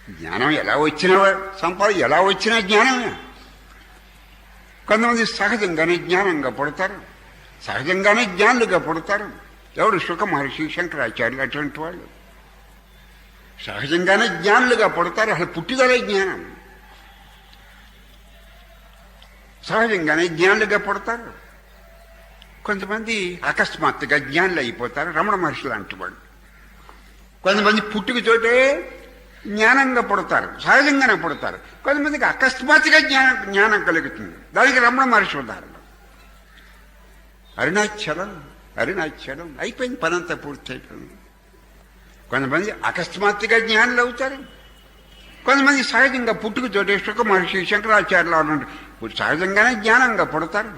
జ్ఞానం ఎలా వచ్చినా ఎలా వచ్చినా జ్ఞానమే. కొంతమంది సహజంగానే జ్ఞానంగా పుడతారు, సహజంగానే జ్ఞానులుగా పుడతారు. ఎవడు శుక మహర్షి, శంకరాచార్యులు అటువంటి వాళ్ళు సహజంగానే జ్ఞానులుగా పుడతారు. అసలు పుట్టుదలే జ్ఞానం. సహజంగానే జ్ఞానులుగా పుడతారు. కొంతమంది అకస్మాత్తుగా జ్ఞానులు అయిపోతారు, రమణ మహర్షి లాంటి వాళ్ళు. కొంతమంది పుట్టుకతోటే జ్ఞానంగా పుడతారు, సహజంగానే పుడతారు. కొంతమందికి అకస్మాత్తుగా జ్ఞానం కలుగుతుంది. దానికి రమణ మహర్షి ఉదాహరణ. అరుణాచలం అరుణాచలం అయిపోయింది, పనంతా పూర్తి అయిపోయింది. కొంతమంది అకస్మాత్తుగా జ్ఞానులు అవుతారు. కొంతమంది సహజంగా పుట్టుకతోటే శుక మహర్షి, శంకరాచార్యులు సహజంగానే జ్ఞానంగా పుడతారు.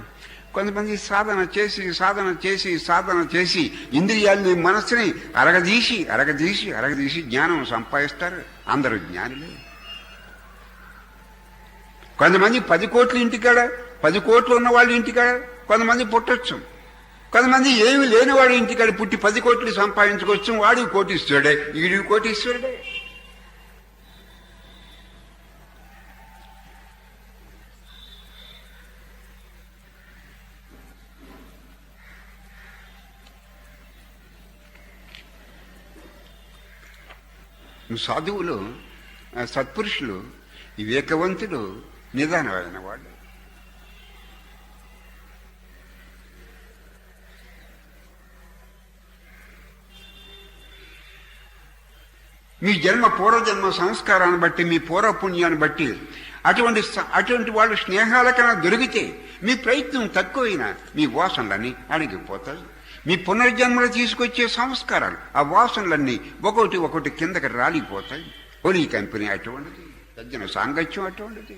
కొంతమంది సాధన చేసి సాధన చేసి సాధన చేసి ఇంద్రియాలని, మనస్సుని అరగదీసి జ్ఞానం సంపాదిస్తారు. అందరూ జ్ఞానులే. కొంతమంది 10 కోట్ల ఇంటికాడ, 10 కోట్లు ఉన్న వాళ్ళ ఇంటికాడ కొంతమంది పుట్టొచ్చు. కొంతమంది ఏమి లేనివాడి ఇంటికాడ పుట్టి 10 కోట్లు సంపాదించుకోవచ్చు. వాడు కోటీశ్వరుడే, ఈడు కోటీశ్వరుడే. సాధువులు, సత్పురుషులు, వివేకవంతులు, నిదానమైన వాళ్ళు. మీ పూర్వజన్మ సంస్కారాన్ని బట్టి, మీ పూర్వపుణ్యాన్ని బట్టి అటువంటి వాళ్ళు స్నేహాలకన్నా దొరికితే మీ ప్రయత్నం తక్కువైనా మీ వాసనలన్నీ అణిగిపోతాయి. మీ పునర్జన్మలు తీసుకొచ్చే సంస్కారాలు, ఆ వాసనలన్నీ ఒకటి కిందకి రాలిపోతాయి. హోలీ కంపెనీ అటువంటిది, సజ్జన సాంగత్యం అటువంటిది.